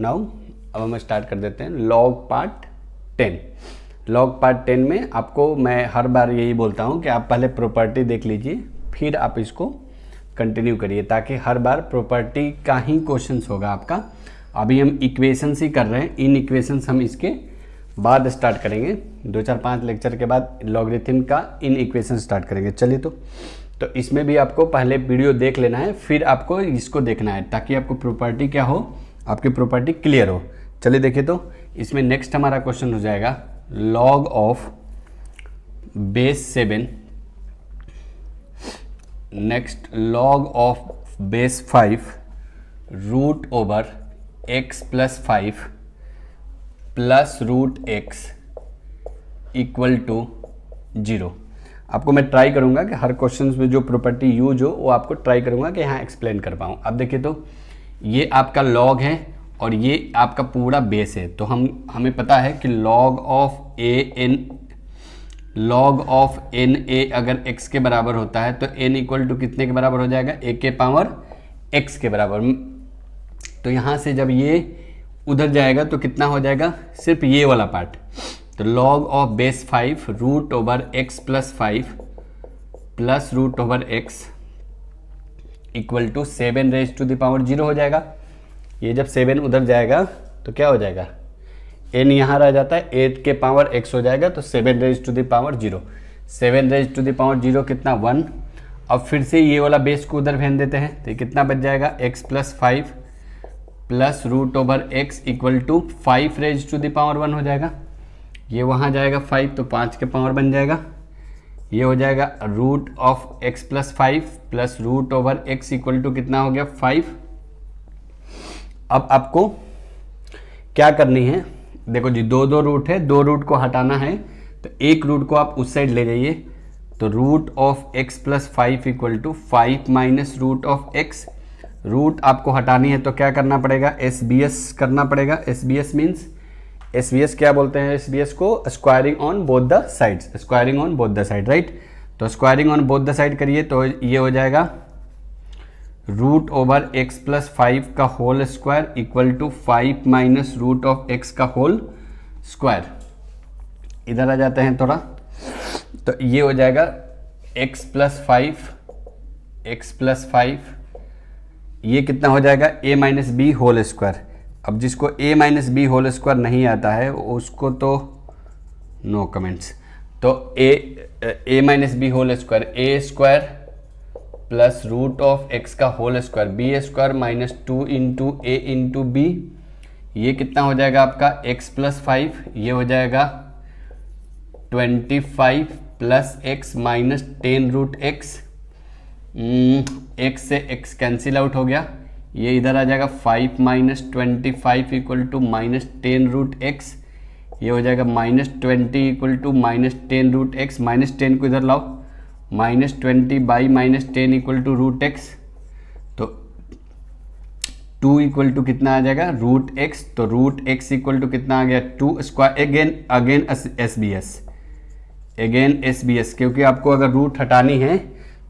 Now अब हम start कर देते हैं लॉग पार्ट 10। लॉग पार्ट 10 में आपको मैं हर बार यही बोलता हूँ कि आप पहले प्रॉपर्टी देख लीजिए, फिर आप इसको कंटिन्यू करिए, ताकि हर बार प्रॉपर्टी का ही क्वेश्चंस होगा आपका। अभी हम इक्वेशंस ही कर रहे हैं, इन इक्वेशंस हम इसके बाद स्टार्ट करेंगे, 2-4-5 लेक्चर के बाद लॉगरिथम का इन इक्वेशन स्टार्ट करेंगे। चलिए तो इसमें भी आपको पहले वीडियो देख लेना है, फिर आपको इसको देखना है, ताकि आपको प्रॉपर्टी क्या हो, आपकी प्रॉपर्टी क्लियर हो। चलिए देखिए, तो इसमें नेक्स्ट हमारा क्वेश्चन हो जाएगा log of base 7, next log of base 5 root over x plus 5 plus root x equal to 0। आपको मैं ट्राई करूंगा कि हर क्वेश्चन में जो प्रॉपर्टी यूज हो वो आपको ट्राई करूंगा कि यहाँ एक्सप्लेन कर पाऊँ। अब देखिए, तो ये आपका लॉग है और ये आपका पूरा बेस है, तो हमें पता है कि लॉग ऑफ एन ए अगर x के बराबर होता है तो n इक्वल टू कितने के बराबर हो जाएगा, a के पावर x के बराबर। तो यहाँ से जब ये उधर जाएगा तो कितना हो जाएगा, सिर्फ ये वाला पार्ट। तो log of base 5 root over x plus 5 plus root over x equal to 7 raise to the power 0 हो जाएगा। ये जब 7 उधर जाएगा तो क्या हो जाएगा, n यहाँ रह जाता है, 8 के पावर x हो जाएगा, तो 7 raise to the power 0। 7 raise to the power 0 कितना, 1। अब फिर से ये वाला बेस को उधर भेज देते हैं, तो ये कितना बच जाएगा, x plus 5 plus root over x equal to 5 raise to the power 1 हो जाएगा। ये वहाँ जाएगा 5, तो 5 के पावर बन जाएगा। ये हो जाएगा root of x plus 5 plus root over x equal to कितना हो गया, 5। अब आपको क्या करनी है, देखो जी, दो रूट है, 2 रूट को हटाना है, तो एक रूट को आप उस साइड ले जाइए। तो root of x plus 5 equal to 5 minus root of x। Root आपको हटानी है तो क्या करना पड़ेगा, SBS करना पड़ेगा। SBS मीन्स, SBS क्या बोलते हैं, SBS को squaring on both the sides, squaring on both the side, right. तो squaring on both the side करिए, तो ये हो जाएगा रूट ओवर x प्लस 5 का whole square equal to 5 minus root of x का होल स्क्वायर। इधर आ जाते हैं थोड़ा, तो ये हो जाएगा x प्लस 5, ये कितना हो जाएगा, a minus b whole square. अब जिसको a minus b whole square नहीं आता है उसको तो नो कमेंट्स। तो a minus b whole square, a square plus root of x का whole square, b square minus 2 into a into b. ये कितना हो जाएगा आपका x प्लस 5, ये हो जाएगा 25 plus x minus 10 root x। x से x कैंसिल आउट हो गया, ये इधर आ जाएगा 5 minus 25 equal to minus 10 root x। ये हो जाएगा minus 20 equal to minus 10 root x। Minus 10 को इधर लाओ, minus 20 by minus 10 equal to root x। तो 2 इक्वल टू कितना आ जाएगा, रूट x। तो रूट x इक्वल टू कितना आ गया, 2 स्क्वायर। अगेन SBS, क्योंकि आपको अगर रूट हटानी है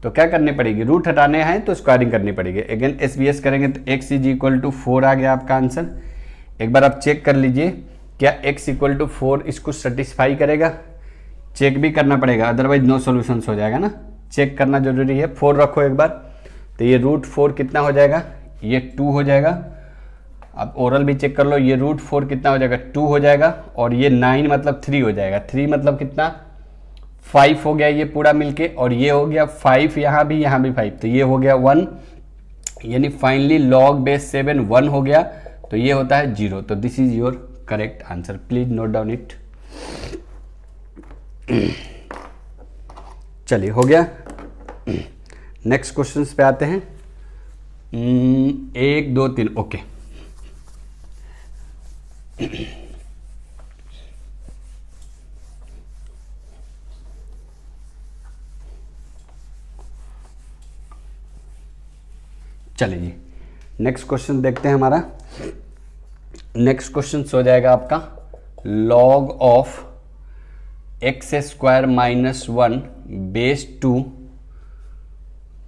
तो क्या करनी पड़ेगी, रूट हटाने हैं तो स्क्वायरिंग करनी पड़ेगी। अगेन SBS करेंगे तो x इज इक्वल टू 4 आ गया आपका आंसर। एक बार आप चेक कर लीजिए, क्या x इक्वल टू 4 इसको सेटिस्फाई करेगा, चेक भी करना पड़ेगा, अदरवाइज नो सॉल्यूशंस हो जाएगा ना, चेक करना जरूरी है। 4 रखो एक बार, तो ये रूट 4 कितना हो जाएगा, ये 2 हो जाएगा। आप ओरल भी चेक कर लो, ये रूट 4 कितना हो जाएगा, 2 हो जाएगा, और ये 9 मतलब 3 हो जाएगा। 3 मतलब कितना, 5 हो गया ये पूरा मिलके, और ये हो गया 5, यहाँ भी 5, तो ये हो गया 1। यानी फाइनली लॉग बेस 7 1 हो गया, तो ये होता है 0। तो this is your correct answer, please note down it. चलिए, हो गया। नेक्स्ट क्वेश्चंस पे आते हैं। 1 2 3, ओके। चलिए जी, नेक्स्ट क्वेश्चन देखते हैं हमारा। नेक्स्ट क्वेश्चन हो जाएगा आपका log of x square minus 1 base 2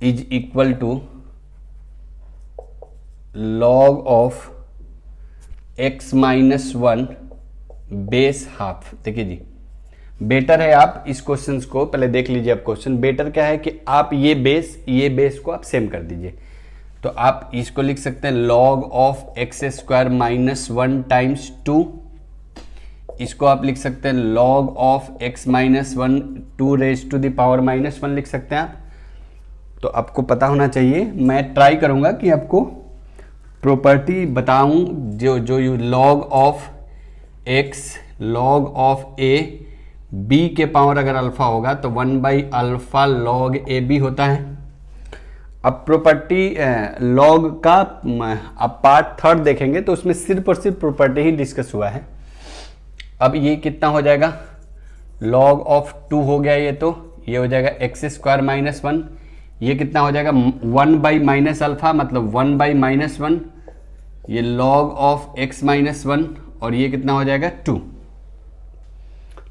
is equal to log of x minus one base half. देखिए जी, बेटर है आप इस क्वेश्चन को पहले देख लीजिए। आप क्वेश्चन बेटर क्या है कि आप ये बेस को आप सेम कर दीजिए। तो आप इसको लिख सकते हैं log of x square minus one times two. इसको आप लिख सकते हैं log of x minus one two raise to the power minus one लिख सकते हैं आप। तो आपको पता होना चाहिए, मैं ट्राई करूंगा कि आपको प्रॉपर्टी बताऊं जो log of x log of a b के पावर अगर अल्फा होगा तो 1/अल्फा log ए बी होता है। अब प्रॉपर्टी लॉग का अब पार्ट थर्ड देखेंगे तो उसमें सिर्फ और सिर्फ प्रॉपर्टी ही डिस्कस हुआ है। अब ये कितना हो जाएगा, log ऑफ टू हो गया ये, तो ये हो जाएगा एक्स स्क्वायर माइनस वन। ये कितना हो जाएगा 1/माइनस अल्फा मतलब 1/-1, ये log of x minus one, और ये कितना हो जाएगा 2।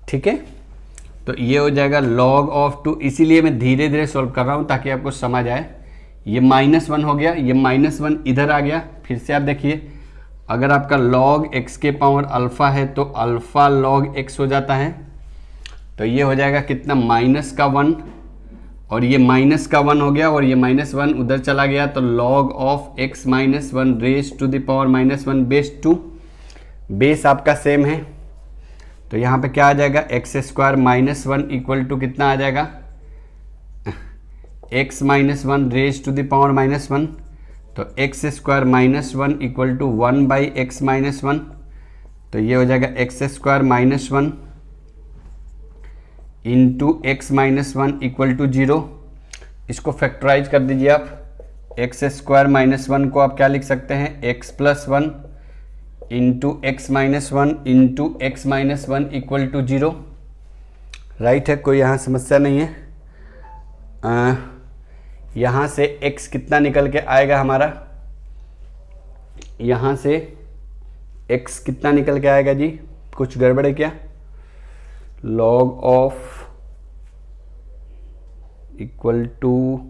ठीक है, तो ये हो जाएगा log ऑफ टू। इसीलिए मैं धीरे धीरे सॉल्व कर रहा हूं ताकि आपको समझ आए। ये -1 हो गया, ये -1 इधर आ गया। फिर से आप देखिए, अगर आपका log x के पावर अल्फा है तो अल्फा log x हो जाता है। तो ये हो जाएगा कितना -1, और ये -1 हो गया, और ये -1 उधर चला गया। तो log of x minus one raise to the power -1 base 2। Base आपका सेम है, तो यहाँ पे क्या आ जाएगा x square minus one equal to कितना आ जाएगा x minus one raise to the power -1। तो x square minus one equal to 1/x minus one. तो ये हो जाएगा x square minus one into x minus one equal to 0। इसको factorise कर दीजिए आप। एक्स स्क्वायर माइनस वन को आप क्या लिख सकते हैं, x plus one into x minus one into x minus one equal to 0। Right है, कोई यहाँ समस्या नहीं है। यहाँ से x कितना निकल के आएगा हमारा, यहाँ से x कितना निकल के आएगा जी, कुछ गड़बड़ है क्या, log ऑफ इक्वल टू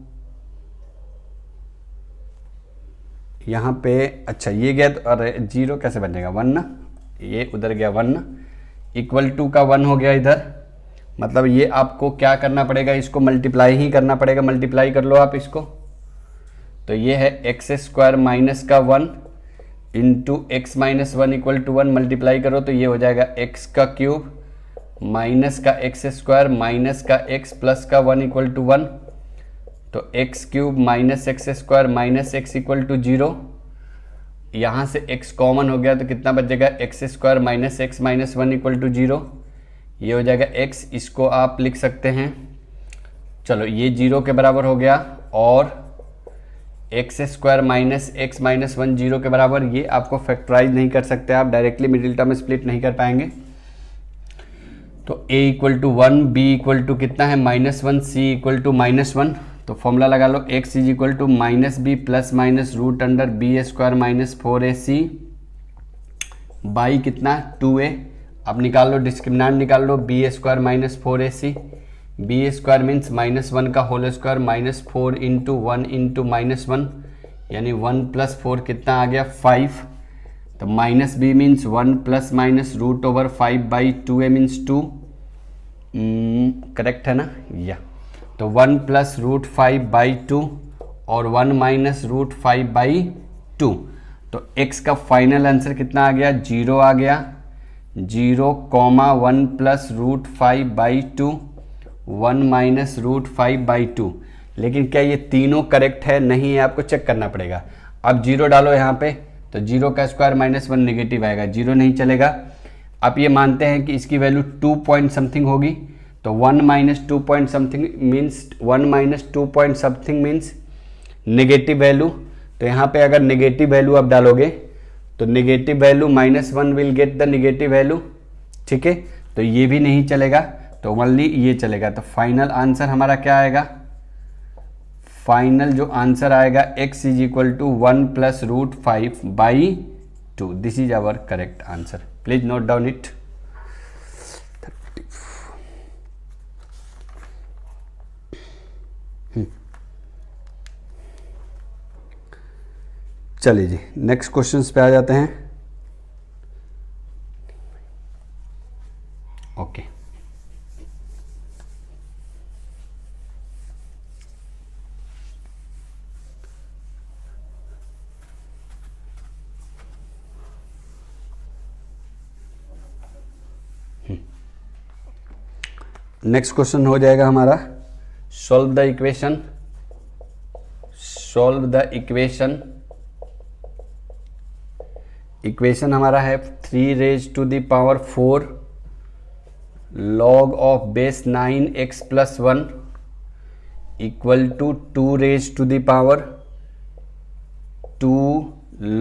यहाँ पे, अच्छा ये गया तो अरे 0 कैसे बन जाएगा 1 ना, ये उधर गया 1 ना, इक्वल टू का 1 हो गया इधर। मतलब ये आपको क्या करना पड़ेगा, इसको मल्टीप्लाई ही करना पड़ेगा। मल्टीप्लाई कर लो आप इसको। तो ये है एक्स स्क्वायर माइनस का 1 into x minus one equal to 1। Multiply करो तो ये हो जाएगा एक्स का क्यूब माइनस का एक्स स्क्वायर माइनस का एक्स प्लस का 1 इक्वल टू 1। तो x cube minus x square minus x equal to 0। यहाँ से x कॉमन हो गया तो कितना बचेगा, x square minus x minus one equal to 0। ये हो जाएगा x, इसको आप लिख सकते हैं, चलो ये 0 के बराबर हो गया, और x square minus x minus one 0 के बराबर। ये आपको फैक्टराइज नहीं कर सकते आप, डायरेक्टली मिडिल टर्म स्प्लिट नहीं कर पाएंगे। तो a equal to 1, b equal to कितना है -1, c इक्वल टू -1। तो फॉर्मूला लगा लो, x is equal to -b plus minus root under b square minus 4ac by कितना 2a। अब निकाल लो, डिस्क्रिमिनेंट निकाल लो, b square minus 4ac। B square means -1 का होल स्क्वायर -4 इंटू 1 इंटू -1, यानी 1 + 4 कितना आ गया 5। तो -b means 1 plus minus root over 5/2a means 2। Correct है ना, या तो 1 + √5/2 और 1 - √5/2। तो x का फाइनल आंसर कितना आ गया, 0 आ गया। 0, 1 + √5/2 1 - √5/2। लेकिन क्या ये तीनों करेक्ट है, नहीं है, आपको चेक करना पड़ेगा। अब 0 डालो यहाँ पे, तो 0 का स्क्वायर -1 नेगेटिव आएगा, 0 नहीं चलेगा। आप ये मानते हैं कि इसकी वैल्यू 2 पॉइंट समथिंग होगी, तो 1 - 2 point something means 1 - 2 point something means negative value. तो यहाँ पे अगर नेगेटिव वैल्यू आप डालोगे तो negative value -1 will get the negative value. ठीक है, तो ये भी नहीं चलेगा, तो ओनली ये चलेगा। तो फाइनल आंसर हमारा क्या आएगा, फाइनल जो आंसर आएगा x is equal to 1 + √5/2। This is our correct answer. Please note down it. चलिए जी, नेक्स्ट क्वेश्चंस पे आ जाते हैं। नेक्स्ट क्वेश्चन हो जाएगा हमारा सॉल्व द इक्वेशन। इक्वेशन हमारा है 3 raised to the power 4 log of base 9x plus 1 equal to 2 raised to the power 2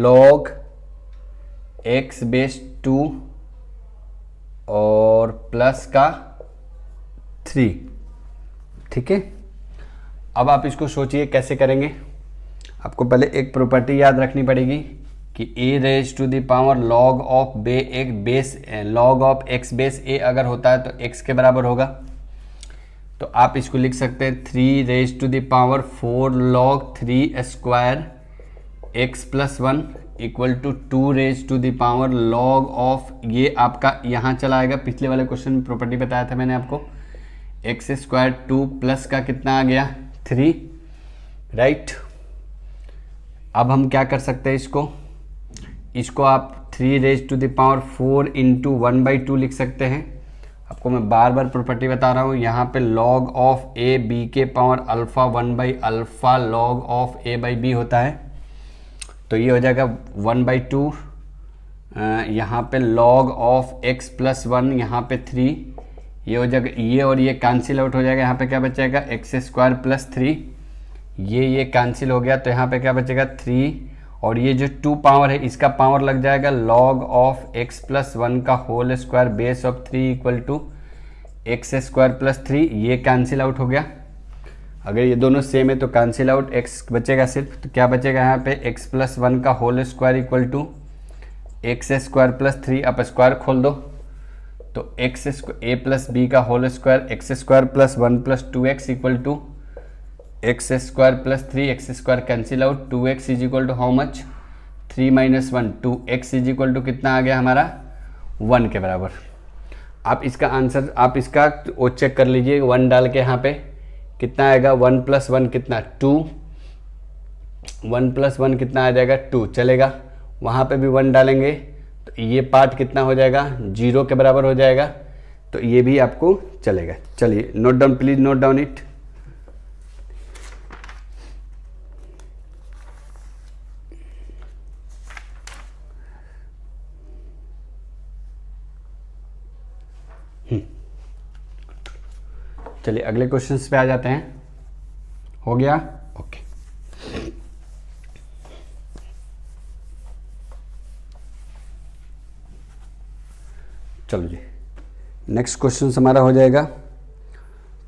log x base 2 और प्लस का 3। ठीक है, अब आप इसको सोचिए कैसे करेंगे। आपको पहले एक प्रॉपर्टी याद रखनी पड़ेगी कि a raise to the power log of log of x base a अगर होता है तो x के बराबर होगा। तो आप इसको लिख सकते हैं 3 raise to the power 4 log 3 square x plus 1 equal to 2 raise to the power log of, ये आपका यहाँ चला आएगा। पिछले वाले क्वेश्चन में प्रॉपर्टी बताया था मैंने आपको, एक्स स्क्वायर 2 प्लस का कितना आ गया 3, राइट। अब हम क्या कर सकते हैं, इसको आप 3 रेज टू द पावर 4 इंटू 1/2 लिख सकते हैं। आपको मैं बार बार प्रॉपर्टी बता रहा हूँ, यहाँ पे log ऑफ a b के पावर अल्फ़ा 1/अल्फ़ा log ऑफ a/b होता है। तो ये हो जाएगा 1/2, यहाँ पे log ऑफ x प्लस 1, यहाँ पे 3, ये हो जाएगा, ये और ये कैंसिल आउट हो जाएगा। यहाँ पे क्या बचेगा एक्स स्क्वायर प्लस 3, ये कैंसिल हो गया। तो यहाँ पे क्या बचेगा 3, और ये जो 2 पावर है इसका पावर लग जाएगा log ऑफ x प्लस 1 का whole square base of 3 equal to x square plus 3, ये कैंसिल आउट हो गया। अगर ये दोनों सेम है तो कैंसिल आउट, x बचेगा सिर्फ। तो क्या बचेगा यहाँ पे x प्लस 1 का whole square equal to x square plus 3, आप स्क्वायर खोल दो तो एक्स a प्लस बी का whole square x square plus 1 plus 2x equal to x square plus 3, x square cancel out, 2x is equal to how much 3 minus 1, 2x is equal to कितना आ गया हमारा 1 के बराबर। आप इसका answer, आप इसका वो चेक कर लीजिए, 1 डाल के यहाँ पे कितना आएगा 1 प्लस 1 कितना 2, 1 प्लस 1 कितना आ जाएगा 2, चलेगा। वहाँ पे भी 1 डालेंगे तो ये पार्ट कितना हो जाएगा 0 के बराबर हो जाएगा, तो ये भी आपको चलेगा। चलिए note down, please note down it. चलिए अगले क्वेश्चंस पे आ जाते हैं। हो गया, ओके। चलो जी, नेक्स्ट क्वेश्चन हमारा हो जाएगा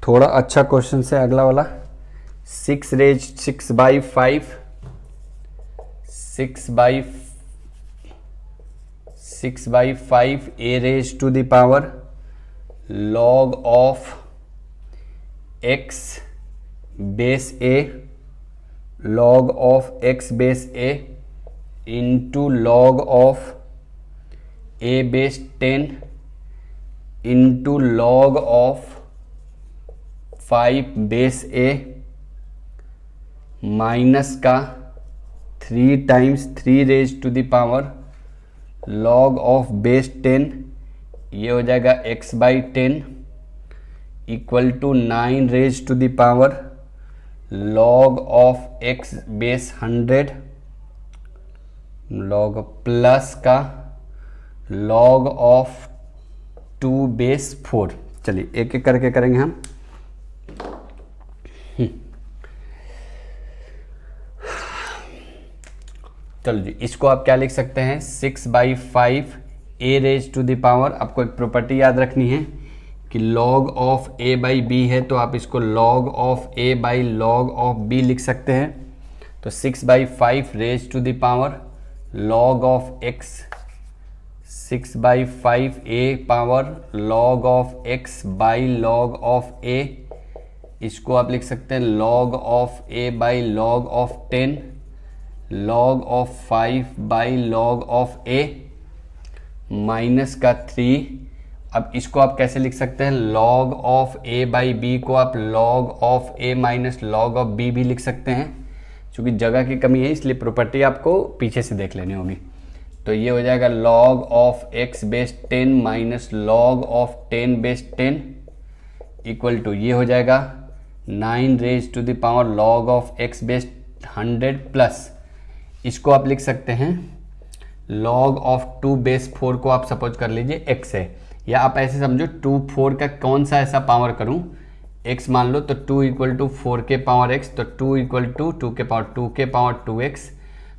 थोड़ा अच्छा क्वेश्चन से अगला वाला। 6 by 5 a raise to the power log of x base a log of x base a into log of a base 10 into log of 5 base a minus का 3 times 3 raise to the power log of base 10, ये हो जाएगा x by 10 equal to 9 raise to the power log of x base 100 log plus का log of 2 base 4। चलिए एक एक करके करेंगे हम। चलो जी, इसको आप क्या लिख सकते हैं 6 by 5 a raise to the power, आपको एक प्रॉपर्टी याद रखनी है कि log of a by b है, तो आप इसको log of a by log of b लिख सकते हैं। तो 6 by 5 raise to the power log of x, 6 by 5 a power log of x by log of a, इसको आप लिख सकते हैं log of a by log of 10 log of 5 by log of a minus का 3। अब इसको आप कैसे लिख सकते हैं log of a by b को आप log of a minus log of b भी लिख सकते हैं। क्योंकि जगह की कमी है इसलिए प्रॉपर्टी आपको पीछे से देख लेनी होगी। तो ये हो जाएगा log of x base 10 minus log of 10 base 10 equal to ये हो जाएगा 9 raise to the power log of x base 100 plus इसको आप लिख सकते हैं लॉग ऑफ 2 बेस 4 को आप सपोज कर लीजिए x है, या आप ऐसे समझो 2 4 का कौन सा ऐसा पावर करूं x मान लो, तो 2 इक्वल टू 4 के पावर x, तो 2 इक्वल टू 2 के पावर 2 के पावर 2x,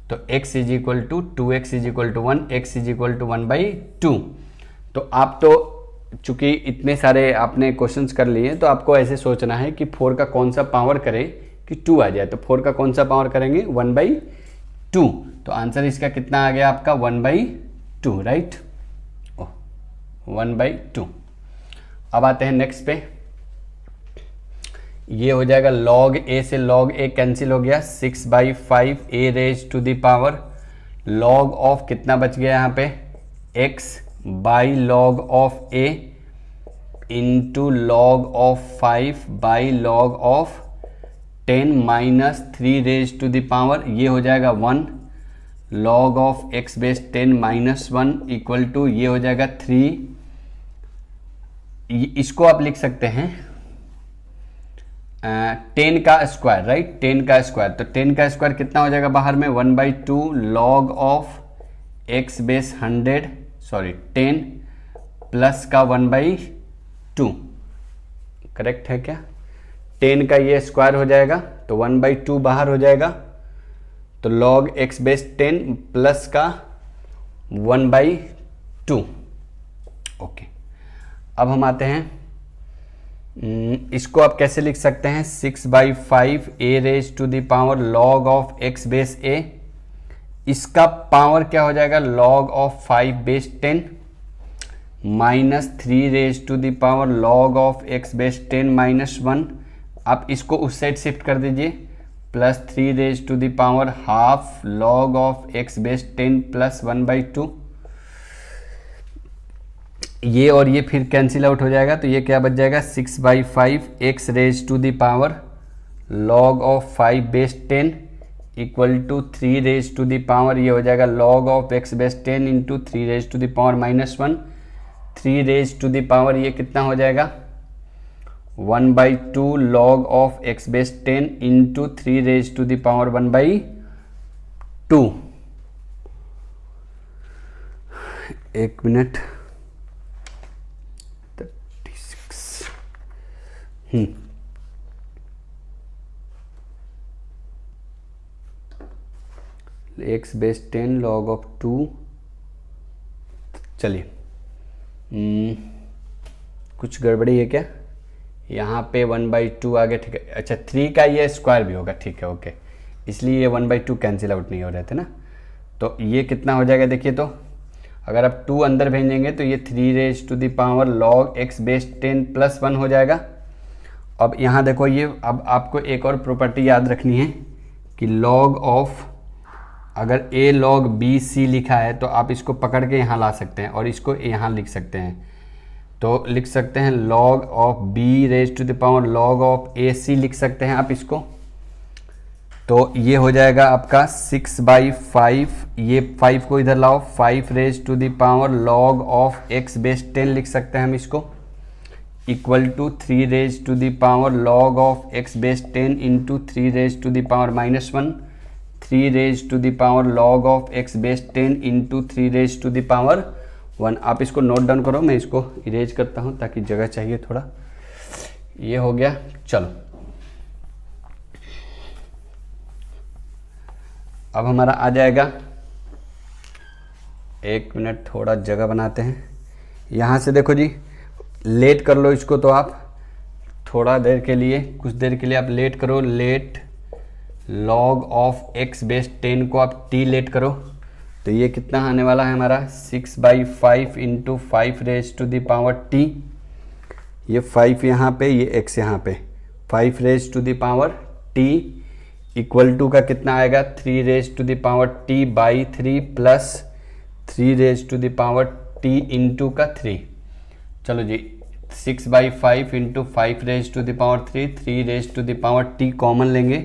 तो x is equal to 2x is equal to 1, x is equal to 1/2। तो आप तो चूंकि इतने सारे आपने क्वेश्चंस कर लिए तो आपको ऐसे सोचना है कि 4 का कौन सा पावर करे कि 2 आ जाए, तो 4 का कौन सा पावर करेंगे 1/2, तो आंसर इसका कितना आ गया आपका 1/2, राइट, 1/2। अब आते हैं नेक्स्ट पे, ये हो जाएगा log a से log a कैंसिल हो गया, 6/5 a raise to the power log of कितना बच गया यहाँ पे x by log of a into log of 5 by log of 10 minus 3 raise to the power, ये हो जाएगा 1 log of x base 10 minus 1 equal to ये हो जाएगा 3, इसको आप लिख सकते हैं 10 का स्क्वायर, राइट, 10 का स्क्वायर, तो 10 का स्क्वायर कितना हो जाएगा बाहर में 1/2 log of x base 10 plus का 1/2, करेक्ट है क्या, 10 का ये स्क्वायर हो जाएगा तो 1/2 बाहर हो जाएगा, तो log x बेस 10 प्लस का 1/2। ओके, अब हम आते हैं इसको आप कैसे लिख सकते हैं 6/5 a raise to the power log of x base a, इसका पावर क्या हो जाएगा log of 5 base 10 minus 3 raise to the power log of x base 10 minus 1, आप इसको उस साइड शिफ्ट कर दीजिए, plus 3 raise to the power half log of x base 10 plus 1/2, ये और ये फिर कैंसिल आउट हो जाएगा, तो ये क्या बच जाएगा 6/5 x raise to the power log of 5 base 10 equal to 3 raise to the power, ये हो जाएगा log of x base 10 into 3 raise to the power -1, 3 raise to the power ये कितना हो जाएगा 1/2 log of x base 10 into 3 raise to the power 1/2। एक minute, 36 x base 10 log of 2, चलिए कुछ गड़बड़ी है क्या, यहाँ पे 1/2 आ गया, ठीक है, अच्छा 3 का ये स्क्वायर भी होगा, ठीक है, ओके, इसलिए ये 1/2 कैंसिल आउट नहीं हो रहे थे ना, तो ये कितना हो जाएगा देखिए, तो अगर आप 2 अंदर भेजेंगे तो ये 3 raise to the power log x base 10 plus 1 हो जाएगा। अब यहाँ देखो ये, अब आपको एक और प्रॉपर्टी याद रखनी है कि log ऑफ, अगर a log b c लिखा है तो आप इसको पकड़ के यहाँ ला सकते हैं और इसको यहाँ लिख सकते हैं, तो लिख सकते हैं log of b raise to the power log of a c लिख सकते हैं आप इसको, तो ये हो जाएगा आपका 6/5, ये 5 को इधर लाओ, 5 raise to the power log of x base 10 लिख सकते हैं हम इसको, equal to 3 raise to the power log of x base 10 into 3 raise to the power -1, 3 raise to the power log of x base 10 into 3 raise to the power 1। आप इसको note down करो, मैं इसको इरेज करता हूँ ताकि जगह चाहिए थोड़ा, ये हो गया। चलो अब हमारा आ जाएगा, एक मिनट थोड़ा जगह बनाते हैं, यहाँ से देखो जी, लेट कर लो इसको, तो आप थोड़ा देर के लिए, कुछ देर के लिए आप लेट करो, let log of x base 10 को आप t लेट करो, तो ये कितना आने वाला है हमारा 6/5 into 5 raise to the power t, ये 5 यहाँ पे, ये x यहाँ पे, 5 raise to the power t equal to का कितना आएगा 3 raise to the power t by 3 plus 3 raise to the power t into का 3। चलो जी, 6/5 into 5 raise to the power 3, 3 raise to the power t common लेंगे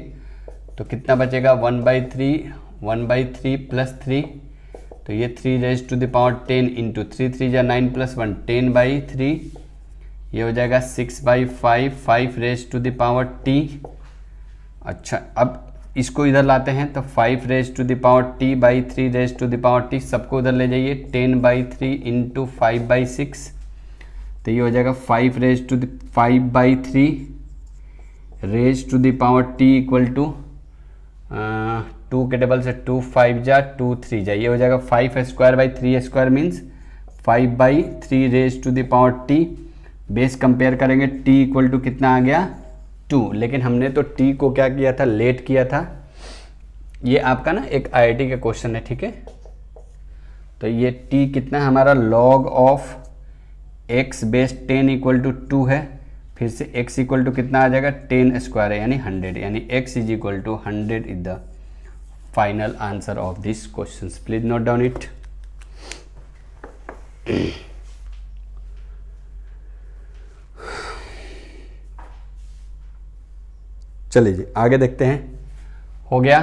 तो कितना बचेगा 1/3 प्लस 3, तो ये 3 raise to the power 10 into 3 3 जा 9 प्लस 1 10/3, ये हो जाएगा 6/5 5 raise to the power t. अच्छा, अब इसको इधर लाते हैं तो 5 raise to the power t by 3 raise to the power t, सबको उधर ले जाइए, 10/3 इंटू 5/6, तो ये हो जाएगा 5 raise to the 5/3 raise to the power t equal to 2 के टेबल से 2 5 जा 2 3 जा, ये हो जाएगा 5²/3² means 5/3 raise to the power t. Base compare करेंगे, t इक्वल टू कितना आ गया 2, लेकिन हमने तो t को क्या किया था, लेट किया था। ये आपका ना एक IIT का क्वेश्चन है, ठीक है। तो ये t कितना है हमारा, log of x base 10 equal to 2 है, फिर से x इक्वल टू कितना आ जाएगा 10² है यानी 100, यानी x is equal to 100 is the final answer of this question. Please note down it. चलिए जी आगे देखते हैं। हो गया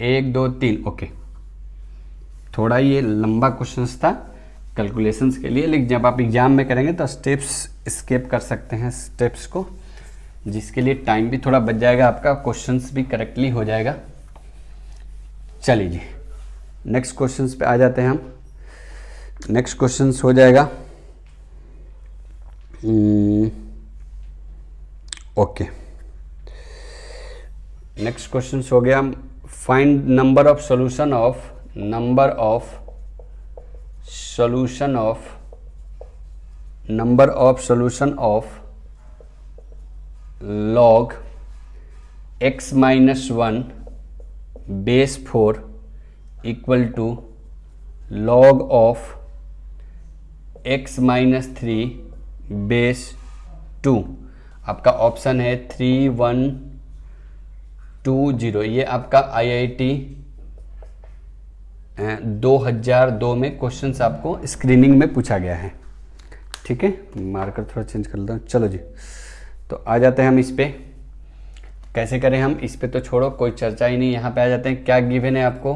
1 2 3, ओके। थोड़ा ये लंबा क्वेश्चन था कैलकुलेशंस के लिए, लेकिन जब आप एग्जाम में करेंगे तो स्टेप्स स्किप कर सकते हैं स्टेप्स को, जिसके लिए टाइम भी थोड़ा बच जाएगा आपका, क्वेश्चंस भी करेक्टली हो जाएगा। चलिए जी नेक्स्ट क्वेश्चंस पे आ जाते हैं हम। नेक्स्ट क्वेश्चंस हो जाएगा ओके। नेक्स्ट क्वेश्चन हो गया, find number of solution of log x minus 1 base 4 equal to log of x minus 3 base 2। आपका ऑप्शन है 3 1 2 0। ये आपका IIT 2002 में क्वेश्चंस आपको स्क्रीनिंग में पूछा गया है, ठीक है। मार्कर थोड़ा चेंज कर लेता हूँ। चलो जी, तो आ जाते हैं हम इस पे। कैसे करें हम इस पे, तो छोड़ो, कोई चर्चा ही नहीं। यहाँ पे आ जाते हैं, क्या गिवन है आपको,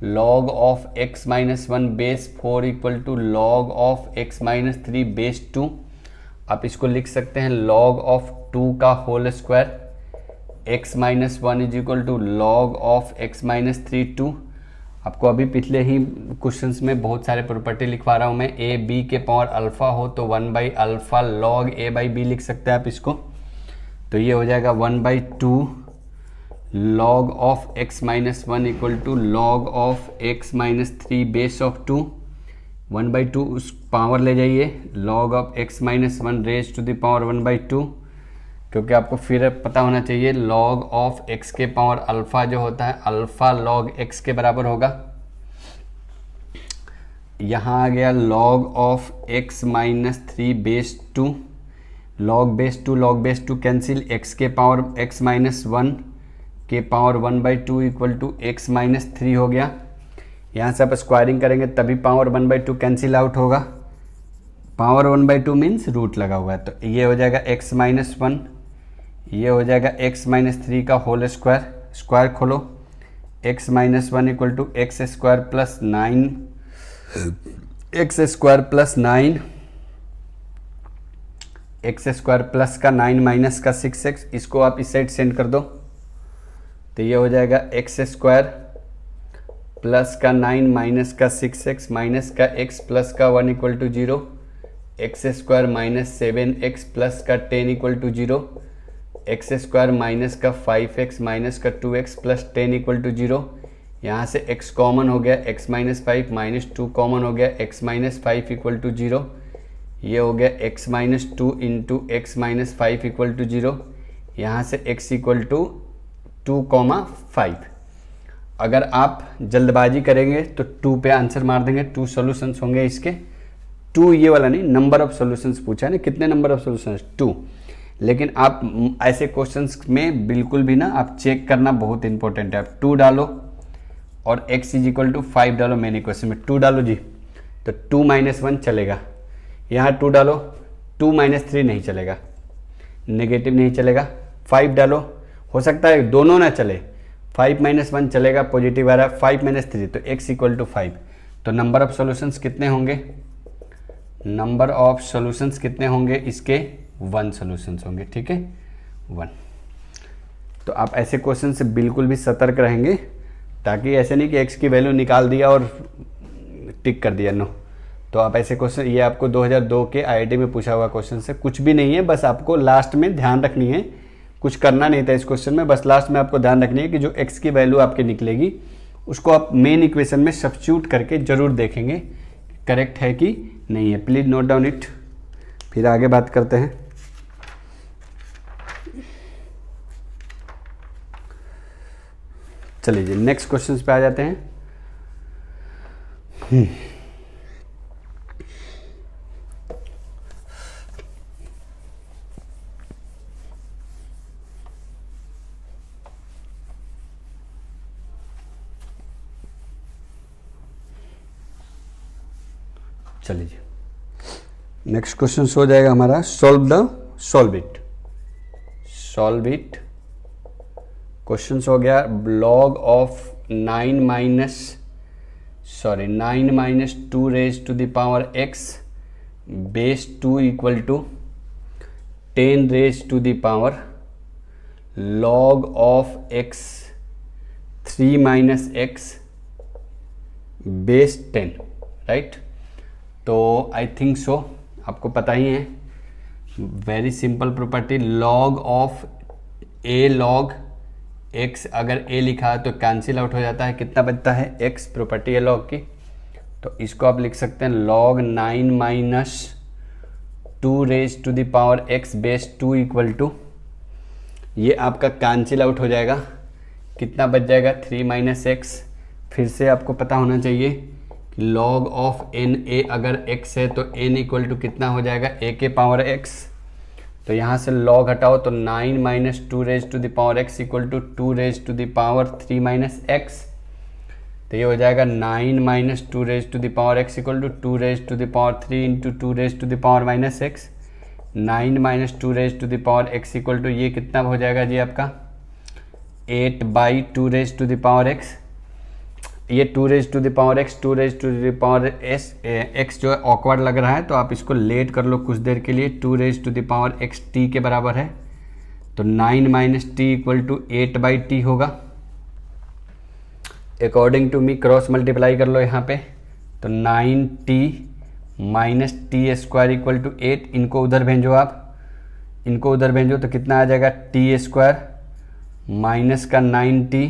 log of x minus 1 base 4 equal to log of x minus 3 base 2। आप इसको लिख सकते हैं log ऑफ 2 का whole square, x minus 1 is equal to log of x minus 3 2। आपको अभी पिछले ही क्वेश्चंस में बहुत सारे प्रॉपर्टी लिखवा रहा हूँ मैं। a b के पावर अल्फा हो तो 1/अल्फा log a/b लिख सकते हैं आप इसको। तो ये हो जाएगा 1/2 log of x minus 1 equal to log of x minus 3 base of 2। 1/2 उस पावर ले जाइए, log of x minus 1 raise to the power 1/2, क्योंकि आपको फिर पता होना चाहिए log ऑफ x के पावर अल्फा जो होता है अल्फा log x के बराबर होगा। यहाँ आ गया log of x minus 3 base 2, log base 2 cancel, x के पावर x माइनस 1 के power 1/2 equal to x minus 3 हो गया। यहाँ से आप स्क्वायरिंग करेंगे तभी पावर 1/2 कैंसिल आउट होगा। पावर 1/2 मीन्स रूट लगा हुआ है, तो ये हो जाएगा x माइनस 1, ये हो जाएगा x माइनस 3 का होल स्क्वायर, स्क्वायर खोलो, x minus 1 equal to x square plus 9, x square plus 9, x square plus का 9 माइनस का 6x, इसको आप इस साइड सेंड कर दो, तो ये हो जाएगा एक्स स्क्वायर प्लस का 9 माइनस का 6x माइनस का x प्लस का 1 equal to 0, x square minus 7x plus का 10 equal to 0, x square minus का 5x माइनस का 2x प्लस 10 इक्वल टू 0। यहाँ से x कॉमन हो गया, x माइनस 5 माइनस 2 कॉमन हो गया, x माइनस 5 इक्वल टू 0। ये हो गया x minus 2 into x minus 5 equal to 0। यहाँ से x इक्वल टू 2,5। अगर आप जल्दबाजी करेंगे तो 2 पे आंसर मार देंगे, 2 सॉल्यूशंस होंगे इसके। 2 ये वाला नहीं, नंबर ऑफ सॉल्यूशंस पूछा है ना, कितने नंबर ऑफ सॉल्यूशंस 2। लेकिन आप ऐसे क्वेश्चंस में बिल्कुल भी ना आप चेक करना बहुत इंपॉर्टेंट है। आप 2 डालो और x इज इक्वल टू 5 डालो, मैंने क्वेश्चन में 2 डालो जी, तो 2 माइनस 1 चलेगा। यहाँ 2 डालो, 2 माइनस 3 नहीं चलेगा, नेगेटिव नहीं चलेगा। 5 डालो, हो सकता है दोनों ना चले, 5 माइनस 1 चलेगा, पॉजिटिव आ रहा है, 5 माइनस 3 तो x इक्वल टू 5। तो नंबर ऑफ सॉल्यूशंस कितने होंगे, नंबर ऑफ सॉल्यूशंस कितने होंगे इसके, 1 सॉल्यूशंस होंगे, ठीक है 1। तो आप ऐसे क्वेश्चन से बिल्कुल भी सतर्क रहेंगे, ताकि ऐसे नहीं कि x की वैल्यू निकाल दिया और टिक कर दिया, नो। तो आप ऐसे क्वेश्चन, ये आपको 2002 के IIT में पूछा हुआ क्वेश्चन से, कुछ भी नहीं है, बस आपको लास्ट में ध्यान रखनी है, कुछ करना नहीं था इस क्वेश्चन में, बस लास्ट में आपको ध्यान रखनी है कि जो x की वैल्यू आपके निकलेगी उसको आप मेन इक्वेशन में सब्स्टिट्यूट करके जरूर देखेंगे करेक्ट है कि नहीं है। प्लीज नोट डाउन इट, फिर आगे बात करते हैं। चलिए जी नेक्स्ट क्वेश्चन पे आ जाते हैं। चलिए जी नेक्स्ट क्वेश्चन हो जाएगा हमारा सॉल्व इट। क्वेश्चन हो गया log of 9 minus 2 raise to the power x base 2 equal to 10 raise to the power log of x 3 minus x base 10, right. तो आई थिंक सो आपको पता ही है, very simple property, log of a log x, अगर a लिखा है तो cancel out हो जाता है, कितना बचता है x, प्रॉपर्टी है log की। तो इसको आप लिख सकते हैं log 9 minus 2 raise to the power x base 2 equal to, ये आपका कैंसिल आउट हो जाएगा, कितना बच जाएगा 3 माइनस x। फिर से आपको पता होना चाहिए कि log ऑफ n a अगर x है तो n इक्वल टू कितना हो जाएगा a के पावर x। तो यहाँ से log हटाओ तो 9 minus 2 raise to the power x equal to 2 raise to the power 3 minus x। तो ये हो जाएगा 9 minus 2 raise to the power x equal to 2 raise to the power 3 into 2 raise to the power minus x। 9 minus 2 raise to the power x equal to ये कितना हो जाएगा जी आपका 8 by 2 raise to the power x। ये 2 raise to the power x, 2 raise to the power x जो है awkward लग रहा है, तो आप इसको लेट कर लो कुछ देर के लिए। 2 raise to the power x t के बराबर है, तो 9 minus t equal to 8 by t होगा। According to me cross multiply कर लो यहाँ पे, तो 9t minus t square equal to 8, इनको उधर भेजो आप, इनको उधर भेजो तो कितना आ जाएगा टी स्क्वायर माइनस का 9t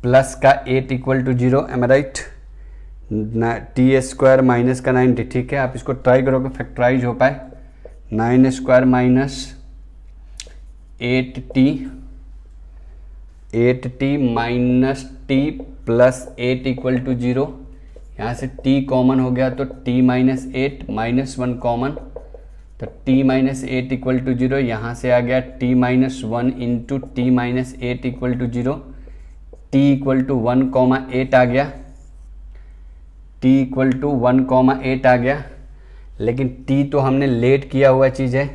प्लस का 8 equal to 0, am I right. T square minus का 9t, ठीक है। आप इसको ट्राई करोगे फैक्टराइज हो पाए, 9 square minus 8t minus t plus 8 equal to 0। यहाँ से t कॉमन हो गया तो t माइनस 8 माइनस 1 कॉमन, तो t माइनस 8 इक्वल टू 0। यहाँ से आ गया t minus 1 into t minus 8 equal to 0। t equal to 1,8 आ गया, t इक्वल टू 1,8 आ गया, लेकिन t तो हमने लेट किया हुआ चीज़ है,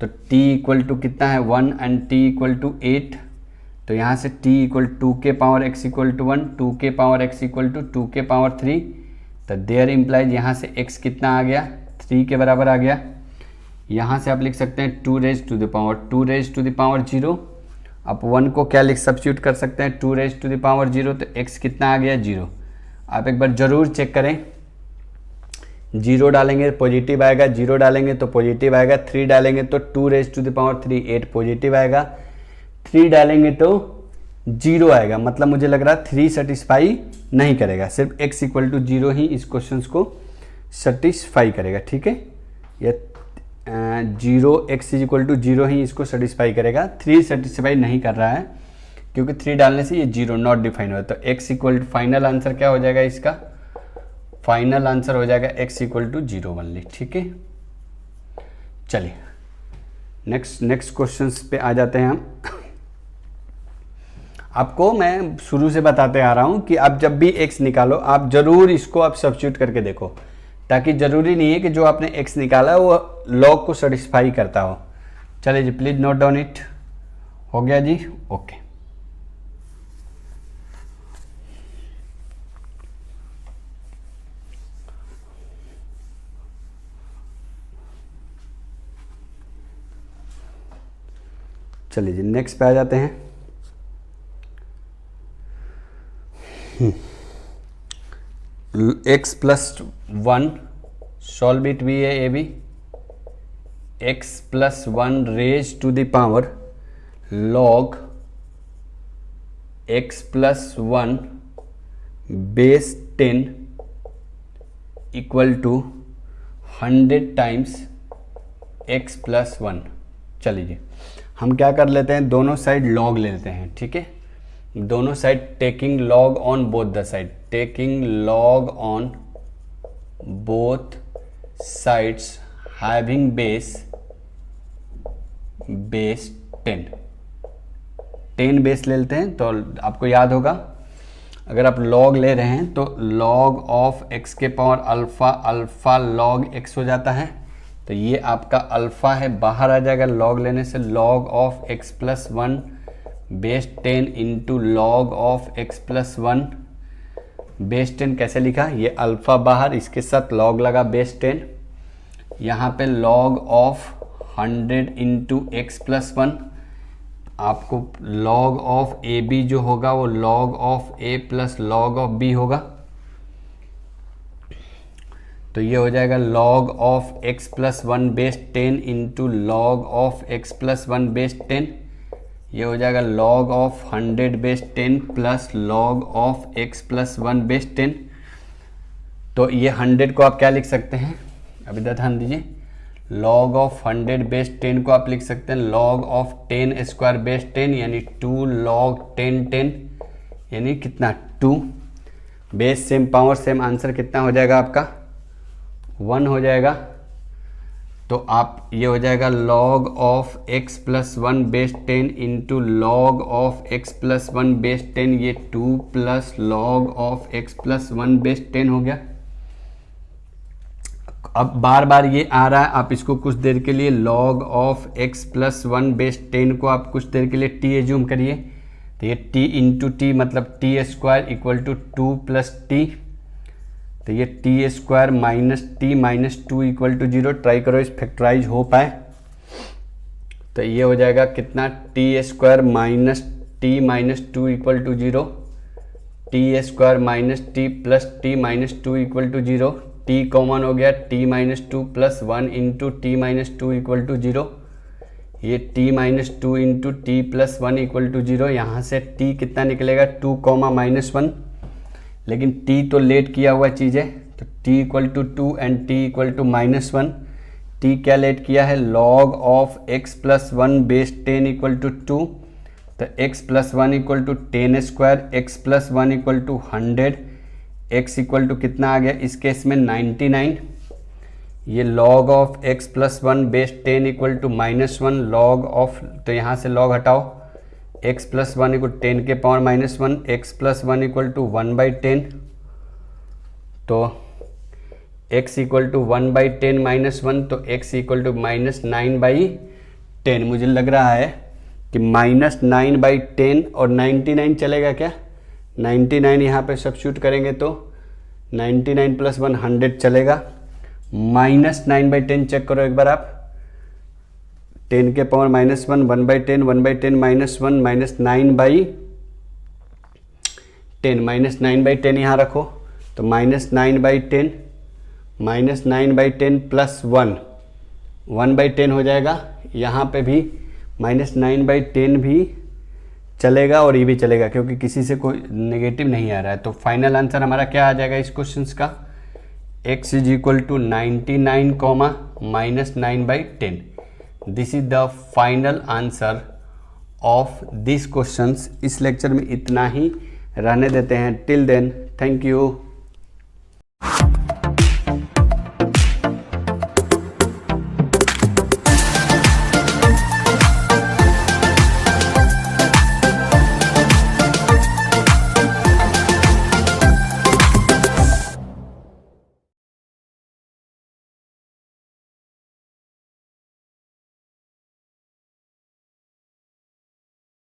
तो t इक्वल टू कितना है 1 एंड t इक्वल टू 8। तो यहाँ से t इक्वल 2 के पावर x इक्वल टू 1, 2 के पावर x इक्वल टू 2 के पावर 3। तो देयर इम्प्लाइज यहाँ से x कितना आ गया 3 के बराबर आ गया। यहाँ से आप लिख सकते हैं 2 रेज टू द पावर 0। आप 1 को क्या लिख सब्स्टिट्यूट कर सकते हैं 2 रेज टू द पावर 0, तो x कितना आ गया 0। आप एक बार ज़रूर चेक करें, 0 डालेंगे पॉजिटिव आएगा, 0 डालेंगे तो पॉजिटिव आएगा, 3 डालेंगे तो 2 raise to the power 3 8 positive आएगा, 3 डालेंगे तो 0 आएगा। मतलब मुझे लग रहा है 3 सेटिस्फाई नहीं करेगा, सिर्फ x इक्वल टू 0 ही इस क्वेश्चन को सेटिस्फाई करेगा, ठीक है। या 0 x इक्वल टू 0 ही इसको सेटिस्फाई करेगा, 3 सेटिस्फाई नहीं कर रहा है क्योंकि 3 डालने से ये 0 नॉट डिफाइन होता। तो x equal to final answer क्या हो जाएगा, इसका फाइनल आंसर हो जाएगा x इक्वल टू 0 ओनली, ठीक है। चलिए नेक्स्ट क्वेश्चंस पे आ जाते हैं हम। आपको मैं शुरू से बताते आ रहा हूं कि आप जब भी x निकालो आप जरूर इसको आप सब्स्टिट्यूट करके देखो, ताकि जरूरी नहीं है कि जो आपने x निकाला वो लॉग को सेटिस्फाई करता हो। चलिए जी प्लीज नोट डाउन इट, हो गया जी, ओके। चलिए जी नेक्स्ट पे आ जाते हैं। x प्लस 1 सॉल्व इट भी है, A B. x plus 1 raise to the power log x plus 1 base 10 equal to 100 times x plus 1। चलिए हम क्या कर लेते हैं, दोनों साइड log ले लेते हैं, ठीक है। दोनों side taking log on both the side, taking log on both sides having base 10 base ले लेते हैं। तो आपको याद होगा अगर आप log ले रहे हैं तो log ऑफ x के power alpha, alpha log x हो जाता है। तो ये आपका अल्फा है, बाहर आ जाएगा log लेने से। log of x plus 1 base 10 into log of x plus 1 base 10 कैसे लिखा, ये अल्फा बाहर, इसके साथ log लगा बेस 10। यहाँ पे log of 100 into x plus 1, आपको log ऑफ ए बी जो होगा वो log of a plus log of b होगा। तो ये हो जाएगा log of x plus 1 base 10 into log of x plus 1 base 10। ये हो जाएगा log of 100 base 10 plus log of x plus 1 base 10। तो ये 100 को आप क्या लिख सकते हैं, अभी ध्यान दीजिए, log ऑफ 100 बेस 10 को आप लिख सकते हैं log ऑफ 10 स्क्वायर बेस 10 यानी 2 log 10 10 यानी कितना 2। Base same power same, answer कितना हो जाएगा आपका 1 हो जाएगा। तो आप ये हो जाएगा log of x plus 1 base 10 into log of x plus 1 base 10, ये 2 plus log of x plus 1 base 10 हो गया। अब बार बार ये आ रहा है, आप इसको कुछ देर के लिए log of x plus 1 base 10 को आप कुछ देर के लिए t एज्यूम करिए। तो ये t इंटू टी मतलब t square equal to 2 plus t. तो ये t square minus t minus 2 equal to 0। Try करो इस फैक्टराइज हो पाए। तो ये हो जाएगा कितना, t square minus t minus 2 equal to 0, t square minus t plus t minus 2 equal to 0। T common हो गया, t minus 2 plus 1 into t minus 2 equal to 0। ये t minus 2 into t plus 1 equal to 0। यहाँ से T कितना निकलेगा 2 comma minus 1, लेकिन t तो late किया हुआ चीज़ है। तो t equal to 2 and t equal to minus 1। t क्या लेट किया है, log of x plus 1 base 10 equal to 2। तो x plus 1 equal to 10 square, x plus 1 equal to 100, x equal to कितना आ गया इस केस में 99। ये log of x plus 1 base 10 equal to minus 1 log of, तो यहाँ से log हटाओ, x प्लस 1 इक्वल 10 के power minus 1, x plus 1 equal to 1/10। तो x इक्वल टू 1/10 माइनस 1, तो x इक्वल टू माइनस 9/10। मुझे लग रहा है कि माइनस 9/10 और 99 चलेगा क्या, 99 यहाँ पे सब्स्टिट्यूट करेंगे तो 99 प्लस 1 100 चलेगा। माइनस 9/10 चेक करो एक बार आप, 10 के power minus 1, 1/10, 1/10 minus 1 minus 9/10, minus 9/10 यहाँ रखो। तो माइनस 9/10 माइनस 9/10 प्लस 1, 1/10 हो जाएगा। यहाँ पे भी माइनस 9/10 भी चलेगा और ये भी चलेगा क्योंकि किसी से कोई नेगेटिव नहीं आ रहा है। तो फाइनल आंसर हमारा क्या आ जाएगा इस क्वेश्चन का, x is equal to 99 comma minus 9/10। This is the final answer of this questions. इस लेक्चर में इतना ही रहने देते हैं। Till then thank you.